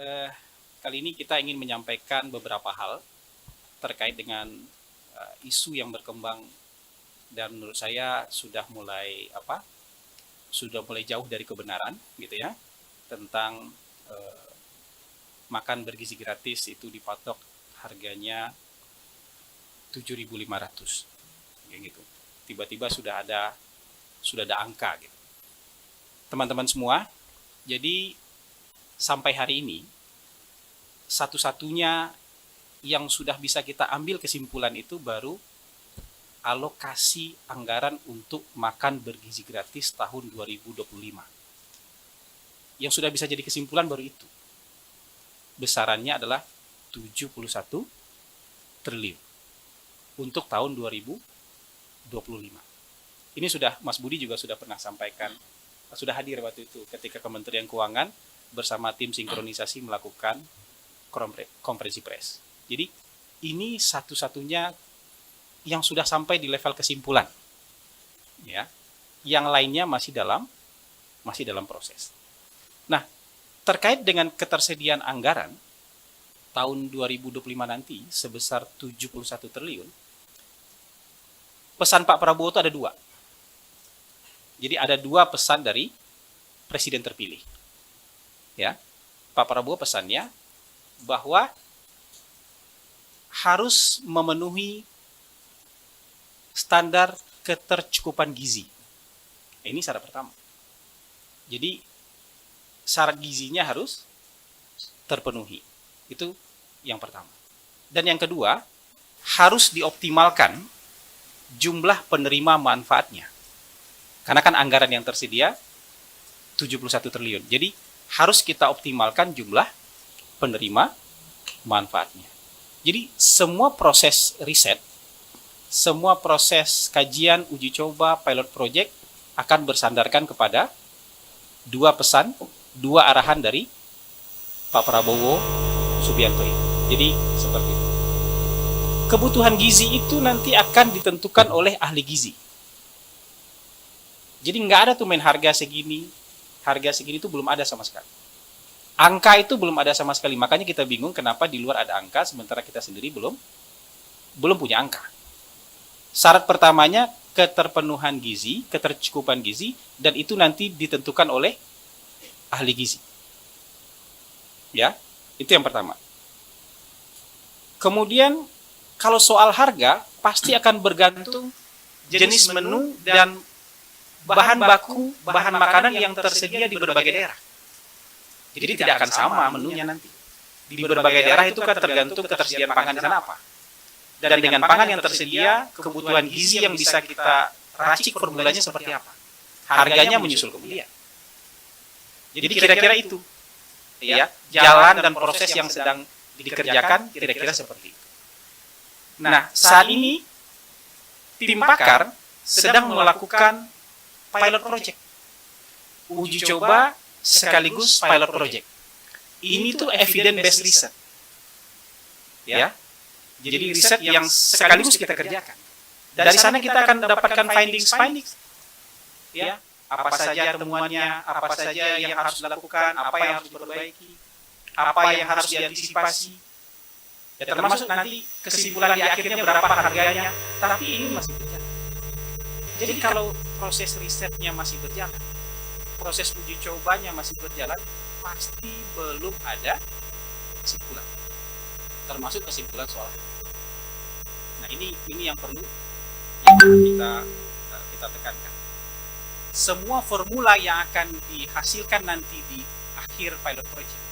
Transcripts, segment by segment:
eh, kali ini kita ingin menyampaikan beberapa hal terkait dengan isu yang berkembang dan menurut saya sudah mulai jauh dari kebenaran gitu ya, tentang makan bergizi gratis itu dipatok harganya 7.500 kayak gitu. Tiba-tiba sudah ada angka gitu. Teman-teman semua, jadi sampai hari ini satu-satunya yang sudah bisa kita ambil kesimpulan itu baru alokasi anggaran untuk makan bergizi gratis tahun 2025. Yang sudah bisa jadi kesimpulan baru itu. Besarannya adalah 71 triliun untuk tahun 2025. Ini sudah Mas Budi juga sudah pernah sampaikan, sudah hadir waktu itu ketika Kementerian Keuangan bersama tim sinkronisasi melakukan konferensi pers. Jadi ini satu-satunya yang sudah sampai di level kesimpulan, ya. Yang lainnya masih dalam proses. Nah, terkait dengan ketersediaan anggaran tahun 2025 nanti sebesar 71 triliun, pesan Pak Prabowo itu ada dua. Jadi ada dua pesan dari Presiden terpilih. Ya, Pak Prabowo pesannya bahwa harus memenuhi standar ketercukupan gizi. Ini syarat pertama. Jadi syarat gizinya harus terpenuhi. Itu yang pertama. Dan yang kedua, harus dioptimalkan jumlah penerima manfaatnya. Karena kan anggaran yang tersedia 71 triliun. Jadi harus kita optimalkan jumlah penerima manfaatnya. Jadi semua proses riset, semua proses kajian, uji coba, pilot project akan bersandarkan kepada dua pesan, dua arahan dari Pak Prabowo Subianto ini. Jadi seperti itu. Kebutuhan gizi itu nanti akan ditentukan oleh ahli gizi. Jadi nggak ada tuh main harga segini itu belum ada sama sekali. Angka itu belum ada sama sekali, makanya kita bingung kenapa di luar ada angka, sementara kita sendiri belum punya angka. Syarat pertamanya keterpenuhan gizi, ketercukupan gizi, dan itu nanti ditentukan oleh ahli gizi. Ya, itu yang pertama. Kemudian kalau soal harga pasti akan bergantung jenis menu dan bahan baku, bahan makanan yang tersedia di berbagai daerah. Jadi tidak akan sama menunya nanti. Di berbagai daerah itu kan tergantung ketersediaan pangan di sana apa. Dan dengan pangan yang tersedia, kebutuhan gizi yang bisa kita racik formulanya seperti apa. Harganya menyusul kemudian. Jadi kira-kira itu. Ya, jalan dan proses yang sedang dikerjakan kira-kira seperti itu. Nah, saat ini tim pakar sedang melakukan pilot project. Uji coba sekaligus pilot project. Ini tuh evidence based research. Ya. Jadi riset yang sekaligus kita kerjakan. Dari sana kita akan mendapatkan findings. Ya, apa saja temuannya, apa saja yang harus dilakukan, apa yang harus diperbaiki, apa yang harus diantisipasi. Ya, termasuk nanti kesimpulan di akhirnya berapa harganya, tapi ini masih berjalan. Jadi kalau proses risetnya masih berjalan, proses uji cobanya masih berjalan, pasti belum ada kesimpulan, termasuk kesimpulan soal. Nah, ini yang perlu kita tekankan. Semua formula yang akan dihasilkan nanti di akhir pilot project,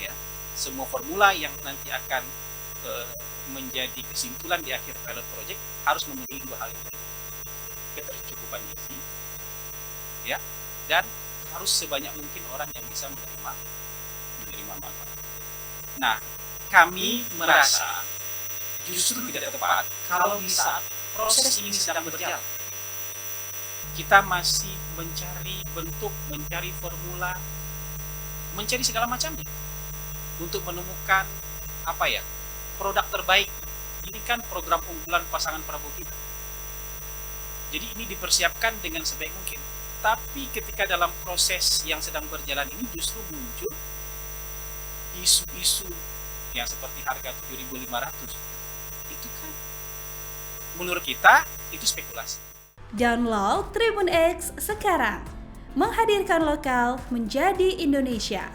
ya, semua formula yang nanti akan menjadi kesimpulan di akhir pilot project harus memenuhi dua hal ini: ketercukupan gizi, ya, dan harus sebanyak mungkin orang yang bisa menerima manfaat. Nah, kami merasa justru tidak tepat kalau di saat proses ini sedang berjalan, kita masih mencari bentuk, mencari formula, mencari segala macamnya untuk menemukan produk terbaik. Ini kan program unggulan pasangan Prabowo kita. Jadi ini dipersiapkan dengan sebaik mungkin. Tapi ketika dalam proses yang sedang berjalan ini justru muncul isu-isu yang seperti harga 7.500 itu kan menurut kita itu spekulasi. Download Tribun X sekarang, menghadirkan lokal menjadi Indonesia.